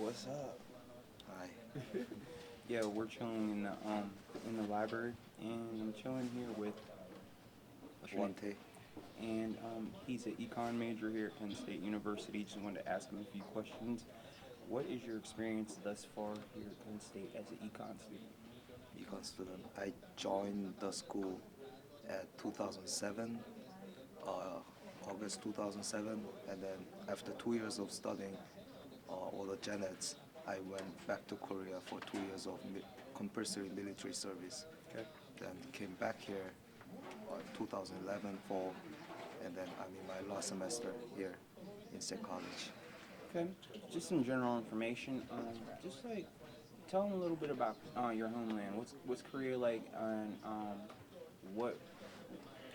what's up? Hi. Yeah, we're chilling in the library, and I'm chilling here with what's your name? Wante. And he's an econ major here at Penn State University. Just wanted to ask him a few questions. What is your experience thus far here at Penn State as an econ student? Econ student. I joined the school at 2007, uh, August 2007, and then after 2 years of studying all the genets, I went back to Korea for 2 years of compulsory military service. Okay. Then came back here 2011 fall, and then I'm in my last semester here in State College. Okay. Just some general information. Just like tell him a little bit about your homeland. What's Korea like, and what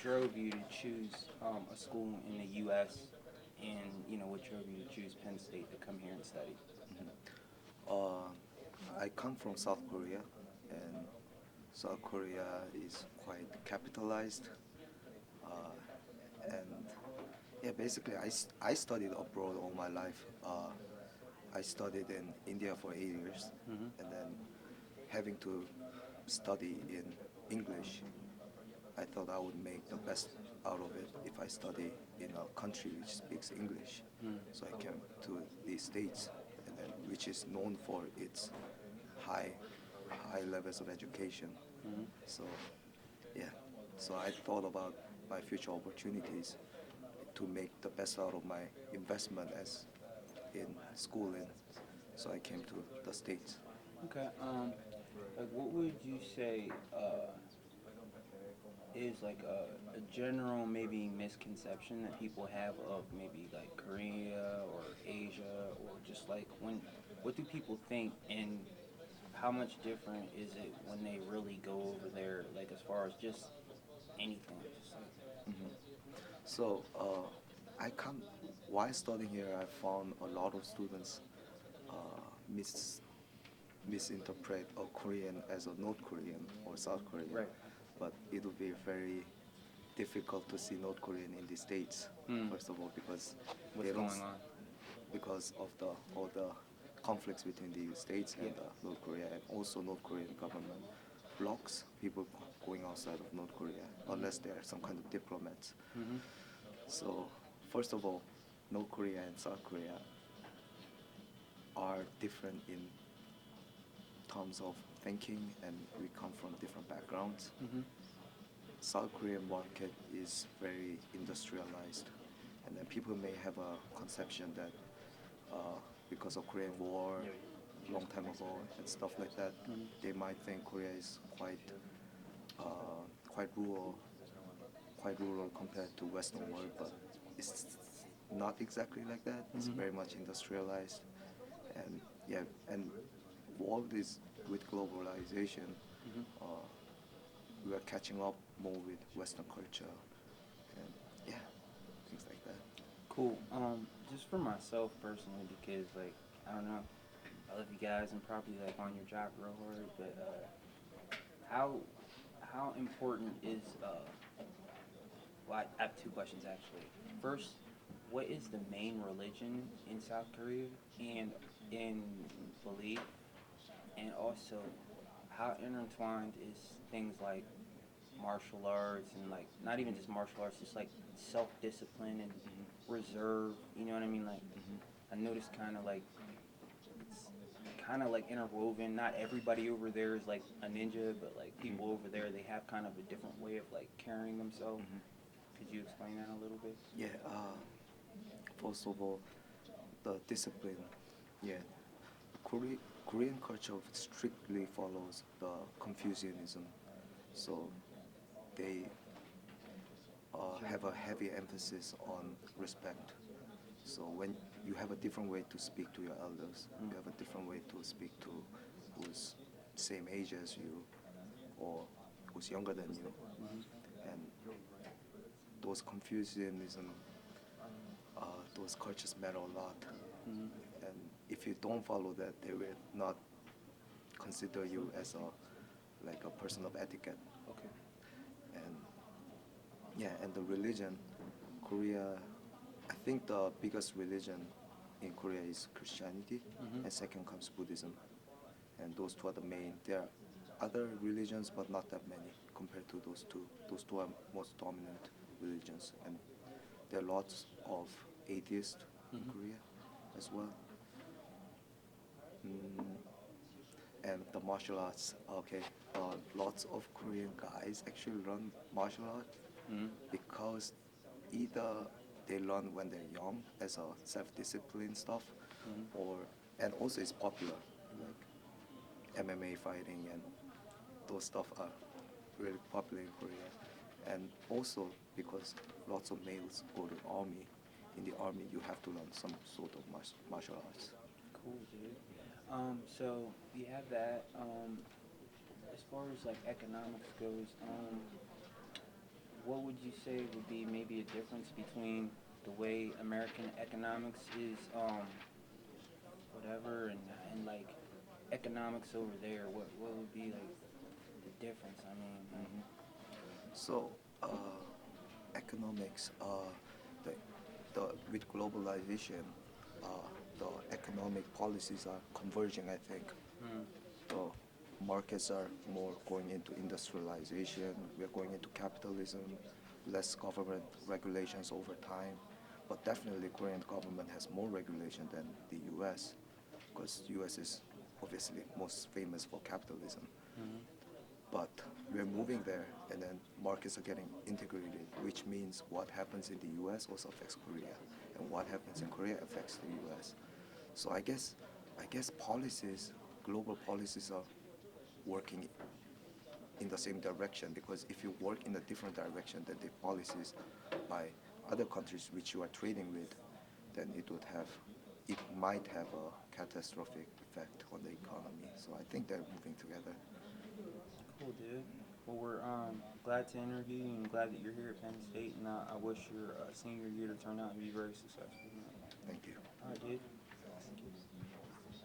drove you to choose a school in the U.S. and what drove you to choose Penn State to come here and study? Uh, I come from South Korea, and South Korea is quite capitalized. And yeah, basically, I studied abroad all my life. I studied in India for 8 years, Mm-hmm. and then having to study in English, I thought I would make the best out of it if I study in a country which speaks English. Mm. So I came to the States, and then which is known for its high high levels of education. Mm-hmm. So yeah, so I thought about my future opportunities to make the best out of my investment as in schooling. So I came to the States. Okay. Like, what would you say is like a general maybe misconception that people have of maybe like Korea or Asia, or just like what do people think, and how much different is it when they really go over there, like as far as just anything, just like. Mhm. So I come while studying here, I found a lot of students uh, mis misinterpret a Korean as a North Korean or South Korean, Right. but it would be very difficult to see North Korean in the States. Hmm. First of all, because What's they don't, going on? because of the all the conflicts between the States Yeah. and North Korea, and also North Korean government blocks people going outside of North Korea unless they are some kind of diplomats. Mm-hmm. So first of all, North Korea and South Korea are different in terms of thinking, and we come from different backgrounds. Mm-hmm. South Korean market is very industrialized, and then people may have a conception that because of Korean War, long time ago, and stuff like that, Mm-hmm. they might think Korea is quite rural, compared to Western world, but it's not exactly like that. It's Mm-hmm. very much industrialized, and yeah, and all this with globalization, Mm-hmm. uh, we are catching up more with Western culture, and yeah, things like that. Cool. Just for myself personally, because like I don't know, I love you guys and probably like on your job real hard, but how how important is well, I have two questions actually. First, what is the main religion in South Korea and in belief, and also how intertwined is things like martial arts, and like not even just martial arts, just like self discipline and reserve. You know what I mean? Like I noticed kind of like it's kind of like interwoven. Not everybody over there is like a ninja, but like people over there, they have kind of a different way of like carrying themselves. Mhm. Could you explain that a little bit? Yeah, first of all, the discipline. Yeah, Korean culture strictly follows the Confucianism, so they have a heavy emphasis on respect. So when you have a different way to speak to your elders, you have a different way to speak to who's same age as you or who's younger than you, and those Confucianism, those cultures matter a lot. Mm-hmm. And if you don't follow that, they will not consider you as a person of etiquette. Okay. And yeah, and the religion, Korea, I think the biggest religion in Korea is Christianity, Mhm. and second comes Buddhism. And those two are the main. There are other religions, but not that many compared to those two. Those two are most dominant religions, and there are lots of atheists in Mhm. Korea as well. Mm, and the martial arts, okay, lots of Korean guys actually learn martial arts Mhm. because either they learn when they're young as a self-discipline stuff, Mhm. or and also it's popular, like MMA fighting and those stuff are really popular in Korea, and also because lots of males go to army. In the army, you have to learn some sort of martial arts. Cool, dude. So you have that. As far as like economics goes, what would you say would be maybe a difference between the way American economics is, whatever, and like economics over there? What would be like the difference? I mean, like, So, economics, the, with globalization, uh, the economic policies are converging, I think. mm, The markets are more going into industrialization, we're going into capitalism, less government regulations over time. But definitely Korean government has more regulation than the US, because US is obviously most famous for capitalism. mm, But we're moving there, and then markets are getting integrated, which means what happens in the US also affects Korea, and what happens in Korea affects the US. So I guess policies, global policies are working in the same direction, because if you work in a different direction than the policies by other countries which you are trading with, then it might have a catastrophic effect on the economy. So I think they're moving together. cool, dude. Well, we're glad to interview you and glad that you're here at Penn State, and I wish your senior year to turn out and be very successful. Thank you. All right, dude.